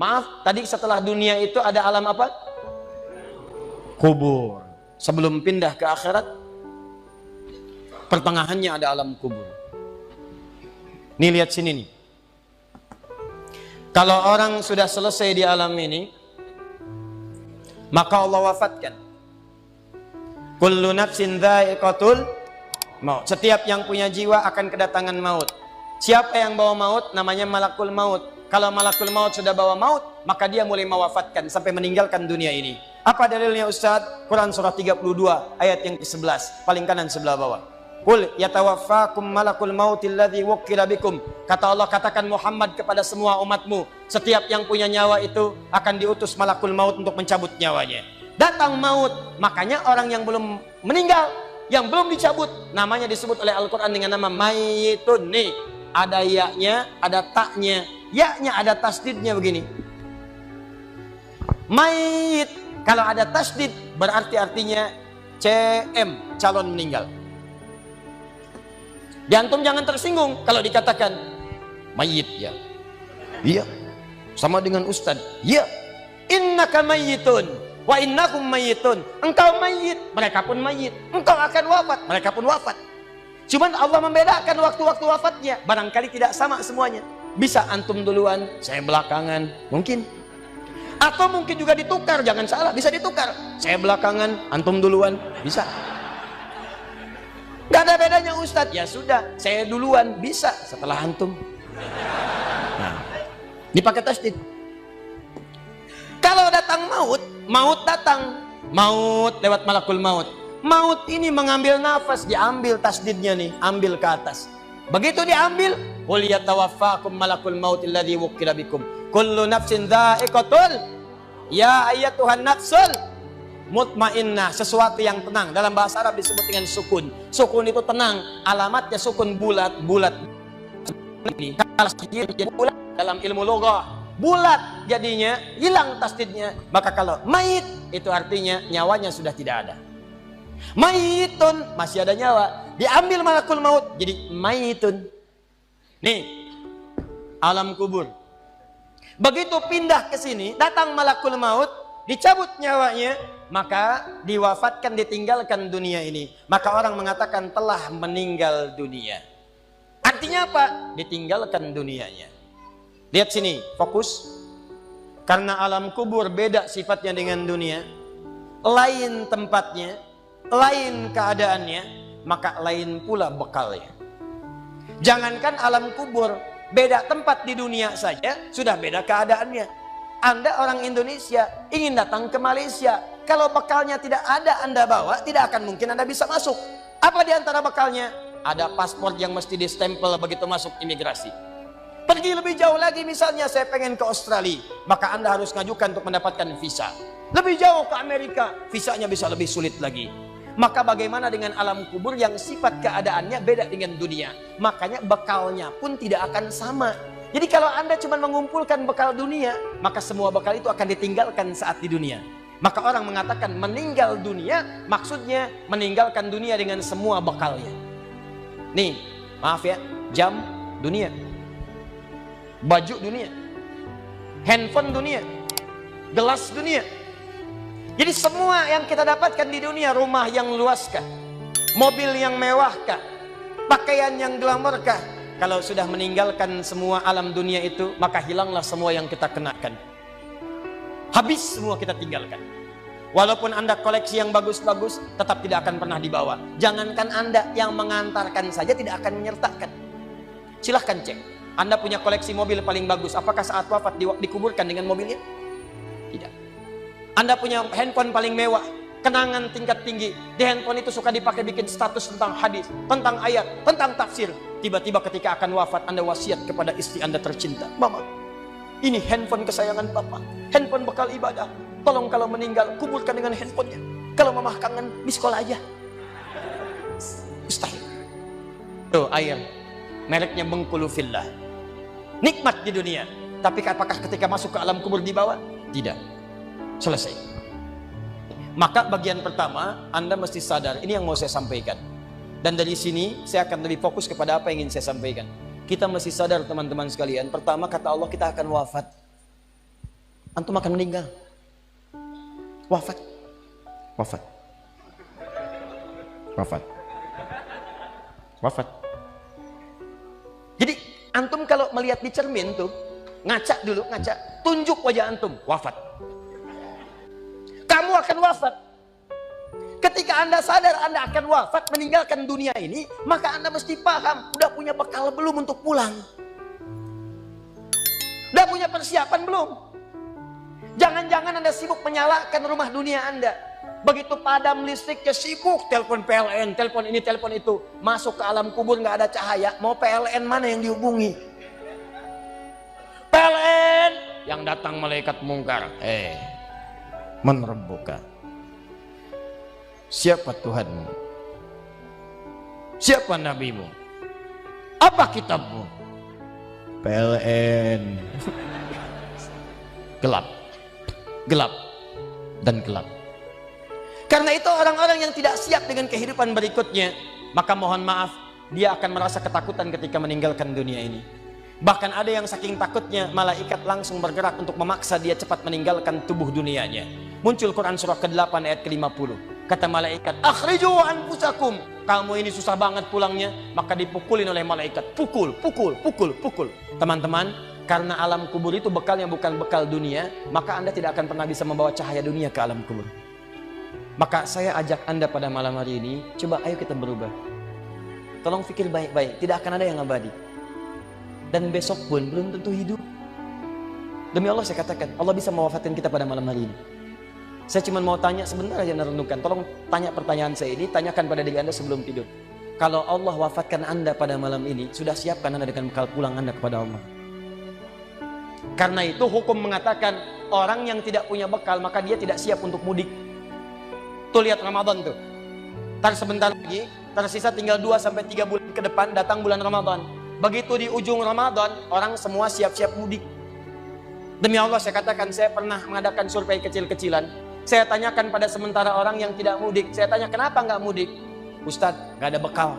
Maaf, tadi setelah dunia itu ada alam apa? Kubur. Sebelum pindah ke akhirat, pertengahannya ada alam kubur. Nih lihat sini nih. Kalau orang sudah selesai di alam ini, maka Allah wafatkan. Kullu nafsin dha'iqatul maut. Setiap yang punya jiwa akan kedatangan maut. Siapa yang bawa maut? Namanya malakul maut. Kalau malakul maut sudah bawa maut, maka dia mulai mewafatkan sampai meninggalkan dunia ini. Apa dalilnya Ustaz? Quran surah 32 ayat yang ke-11, paling kanan sebelah bawah. Qul yatawaffakum malakul mautil ladzi wukkila bikum. Kata Allah, katakan Muhammad kepada semua umatmu, setiap yang punya nyawa itu akan diutus malakul maut untuk mencabut nyawanya. Datang maut, makanya orang yang belum meninggal, yang belum dicabut, namanya disebut oleh Al-Quran dengan nama mayitun. Nih, ada ya-nya, ada taknya. Ya-nya ada tasdidnya begini. Mayit, kalau ada tasdid berarti artinya CM, calon meninggal. Di antum jangan tersinggung kalau dikatakan mayit ya. Iya. Sama dengan ustaz. Iya. Innaka mayyitun wa innakum mayyitun. Engkau mayit, mereka pun mayit. Engkau akan wafat, mereka pun wafat. Cuman Allah membedakan waktu-waktu wafatnya. Barangkali tidak sama semuanya. Bisa antum duluan, saya belakangan, mungkin. Atau mungkin juga ditukar, jangan salah, bisa ditukar. Saya belakangan, antum duluan, bisa. Gak ada bedanya Ustadz. Ya sudah, saya duluan, bisa setelah antum. Nah, dipakai tasdid. Kalau datang maut, maut datang, maut lewat malakul maut. Maut ini mengambil nafas, diambil tasdidnya nih, ambil ke atas. Begitu diambil, qul yatawaffakum malakul maut alladzi wukkila bikum. Kullu nafsin dha'iqatul. Ya ayyatuhan nafsul mutmainnah, sesuatu yang tenang. Dalam bahasa Arab disebut dengan sukun. Sukun itu tenang, alamatnya sukun bulat. Bulat ini kalau jadi bulat dalam ilmu loghah, bulat jadinya, hilang tasdidnya. Maka kalau mayit itu artinya nyawanya sudah tidak ada. Mayitun masih ada nyawa, diambil malakul maut jadi mayitun. Nih alam kubur. Begitu pindah ke sini, datang malakul maut, dicabut nyawanya, maka diwafatkan, ditinggalkan dunia ini. Maka orang mengatakan telah meninggal dunia. Artinya apa? Ditinggalkan dunianya. Lihat sini, fokus. Karena alam kubur beda sifatnya dengan dunia, lain tempatnya, lain keadaannya, maka lain pula bekalnya. Jangankan alam kubur, beda tempat di dunia saja sudah beda keadaannya. Anda orang Indonesia ingin datang ke Malaysia, kalau bekalnya tidak ada Anda bawa, tidak akan mungkin Anda bisa masuk. Apa di antara bekalnya? Ada paspor yang mesti distempel begitu masuk imigrasi. Pergi lebih jauh lagi, misalnya saya pengen ke Australia, maka Anda harus ngajukan untuk mendapatkan visa. Lebih jauh ke Amerika, visanya bisa lebih sulit lagi. Maka bagaimana dengan alam kubur yang sifat keadaannya beda dengan dunia? Makanya bekalnya pun tidak akan sama. Jadi kalau Anda cuma mengumpulkan bekal dunia, maka semua bekal itu akan ditinggalkan saat di dunia. Maka orang mengatakan meninggal dunia, maksudnya meninggalkan dunia dengan semua bekalnya. Nih, maaf ya, jam dunia, baju dunia, handphone dunia, gelas dunia. Jadi semua yang kita dapatkan di dunia, rumah yang luaskah, mobil yang mewahkah, pakaian yang glamourkah, kalau sudah meninggalkan semua alam dunia itu, maka hilanglah semua yang kita kenakan. Habis semua kita tinggalkan. Walaupun Anda koleksi yang bagus-bagus, tetap tidak akan pernah dibawa. Jangankan Anda, yang mengantarkan saja tidak akan menyertakan. Silahkan cek. Anda punya koleksi mobil paling bagus, apakah saat wafat dikuburkan dengan mobilnya? Tidak. Anda punya handphone paling mewah, kenangan tingkat tinggi. Di handphone itu suka dipakai bikin status tentang hadis, tentang ayat, tentang tafsir. Tiba-tiba ketika akan wafat, Anda wasiat kepada istri Anda tercinta. Mama, ini handphone kesayangan Papa, handphone bekal ibadah. Tolong kalau meninggal, kuburkan dengan handphonenya. Kalau Mama kangen, miss call aja. Mustahil. Tuh air, mereknya Bengkulu Fillah. Nikmat di dunia, tapi apakah ketika masuk ke alam kubur dibawa? Tidak. Selesai. Maka bagian pertama, Anda mesti sadar, ini yang mau saya sampaikan. Dan dari sini, saya akan lebih fokus kepada apa yang ingin saya sampaikan. Kita mesti sadar teman-teman sekalian, pertama kata Allah kita akan wafat. antum akan meninggal. Wafat. Wafat. Wafat. Wafat. Jadi antum kalau melihat di cermin tuh, ngaca dulu, ngaca, tunjuk wajah antum, wafat. Kamu akan wafat. Ketika Anda sadar Anda akan wafat, meninggalkan dunia ini, maka Anda mesti paham, udah punya bekal belum untuk pulang? Udah punya persiapan belum? Jangan-jangan Anda sibuk menyalakan rumah dunia Anda. Begitu padam listriknya, sibuk telepon PLN, telepon ini, telepon itu. Masuk ke alam kubur nggak ada cahaya, mau PLN mana yang dihubungi? PLN yang datang malaikat mungkar. Menerbuka. Siapa Tuhanmu? Siapa nabimu? Apa kitabmu? PLN. Gelap. Gelap dan gelap. Karena itu orang-orang yang tidak siap dengan kehidupan berikutnya, maka mohon maaf, dia akan merasa ketakutan ketika meninggalkan dunia ini. Bahkan ada yang saking takutnya, malaikat langsung bergerak untuk memaksa dia cepat meninggalkan tubuh dunianya. Muncul Quran surah ke-8 ayat ke-50. Kata malaikat, akhriju anfusakum. Kamu ini susah banget pulangnya, maka dipukulin oleh malaikat. Pukul, pukul, pukul, pukul. Teman-teman, karena alam kubur itu bekalnya bukan bekal dunia, maka Anda tidak akan pernah bisa membawa cahaya dunia ke alam kubur. Maka saya ajak Anda pada malam hari ini, coba ayo kita berubah. Tolong pikir baik-baik, tidak akan ada yang abadi. Dan besok pun belum tentu hidup. Demi Allah saya katakan, Allah bisa mewafatkan kita pada malam hari ini. Saya cuma mau tanya sebentar aja merenungkan. Tolong tanya pertanyaan saya ini, tanyakan pada diri Anda sebelum tidur. Kalau Allah wafatkan Anda pada malam ini, sudah siapkan Anda dengan bekal pulang Anda kepada Allah. Karena itu hukum mengatakan, orang yang tidak punya bekal, maka dia tidak siap untuk mudik. Tuh lihat Ramadan tuh. Ntar sebentar lagi, tersisa tinggal 2-3 bulan ke depan, datang bulan Ramadan. Begitu di ujung Ramadan, orang semua siap-siap mudik. Demi Allah saya katakan, saya pernah mengadakan survei kecil-kecilan. Saya tanyakan pada sementara orang yang tidak mudik, saya tanya kenapa nggak mudik? Ustadz, nggak ada bekal.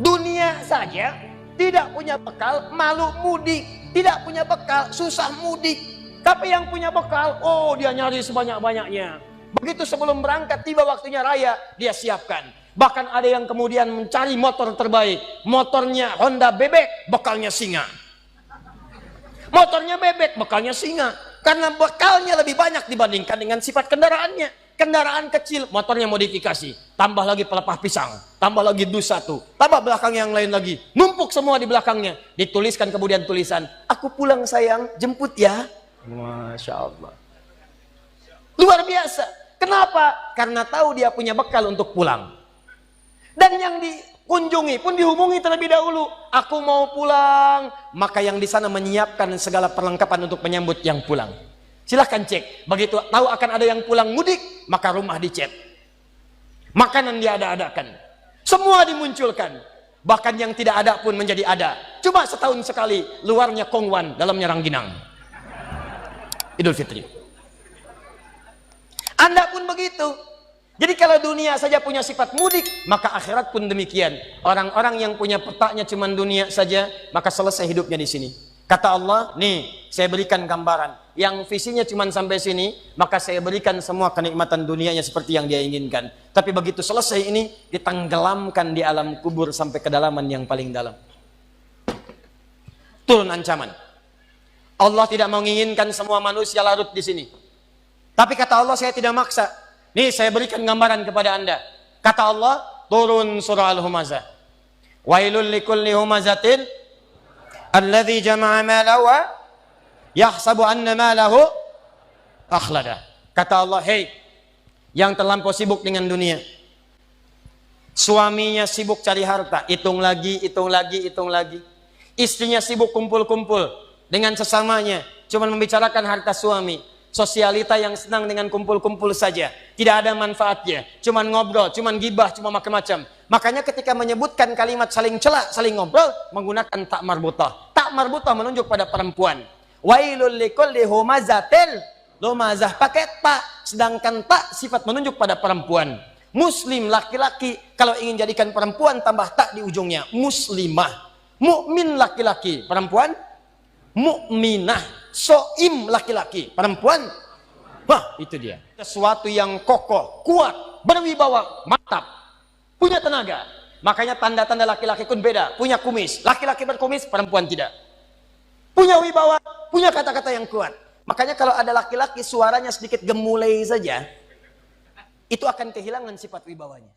Dunia saja tidak punya bekal, malu mudik. Tidak punya bekal, susah mudik. Tapi yang punya bekal, oh dia nyari sebanyak-banyaknya. Begitu sebelum berangkat, tiba waktunya raya, dia siapkan. Bahkan ada yang kemudian mencari motor terbaik. Motornya Honda bebek, bekalnya singa. Motornya bebek, bekalnya singa. Karena bekalnya lebih banyak dibandingkan dengan sifat kendaraannya. Kendaraan kecil, motornya modifikasi. Tambah lagi pelepah pisang. Tambah lagi dus satu. Tambah belakang yang lain lagi. Numpuk semua di belakangnya. Dituliskan kemudian tulisan, aku pulang sayang, jemput ya. Masya Allah. Luar biasa. Kenapa? Karena tahu dia punya bekal untuk pulang. Dan yang dikunjungi pun dihubungi terlebih dahulu. Aku mau pulang. Maka yang di sana menyiapkan segala perlengkapan untuk menyambut yang pulang. Silahkan cek. Begitu tahu akan ada yang pulang mudik, maka rumah dicet. Makanan diada-adakan. Semua dimunculkan. Bahkan yang tidak ada pun menjadi ada. Cuma setahun sekali. Luarnya kongwan, dalamnya rangginang. Idul Fitri. Anda pun begitu. Jadi kalau dunia saja punya sifat mudik, maka akhirat pun demikian. Orang-orang yang punya petanya cuma dunia saja, maka selesai hidupnya di sini. Kata Allah, nih saya berikan gambaran. Yang visinya cuma sampai sini, maka saya berikan semua kenikmatan dunianya seperti yang dia inginkan. Tapi begitu selesai ini, ditenggelamkan di alam kubur sampai kedalaman yang paling dalam. Turun ancaman. Allah tidak menginginkan semua manusia larut di sini. Tapi kata Allah, saya tidak maksa. Nih saya berikan gambaran kepada Anda. Kata Allah, turun surah Al-Humazah. Wailul likulli humazatin alladzi jama'a malahu wa yahsabu anna malahu akhlada. Kata Allah, hei yang terlampau sibuk dengan dunia. Suaminya sibuk cari harta, hitung lagi, hitung lagi, hitung lagi. Istrinya sibuk kumpul-kumpul dengan sesamanya, cuma membicarakan harta suami. Sosialita yang senang dengan kumpul-kumpul saja, tidak ada manfaatnya, cuman ngobrol, cuman gibah, cuma macam-macam. Makanya ketika menyebutkan kalimat saling cela, saling ngobrol, menggunakan tak marbutah. Tak marbutah menunjuk pada perempuan. Wailul likulli humazatil lumazah, pakai tak, sedangkan tak sifat menunjuk pada perempuan. Muslim laki-laki, kalau ingin jadikan perempuan tambah tak di ujungnya, muslimah. Mukmin laki-laki, perempuan mukminah. soim laki-laki, perempuan. Wah, itu dia. Sesuatu yang kokoh, kuat, berwibawa, mantap, punya tenaga. Makanya tanda-tanda laki-laki pun beda. Punya kumis, laki-laki berkumis, perempuan tidak. Punya wibawa, punya kata-kata yang kuat. Makanya kalau ada laki-laki suaranya sedikit gemulai saja, itu akan kehilangan sifat wibawanya.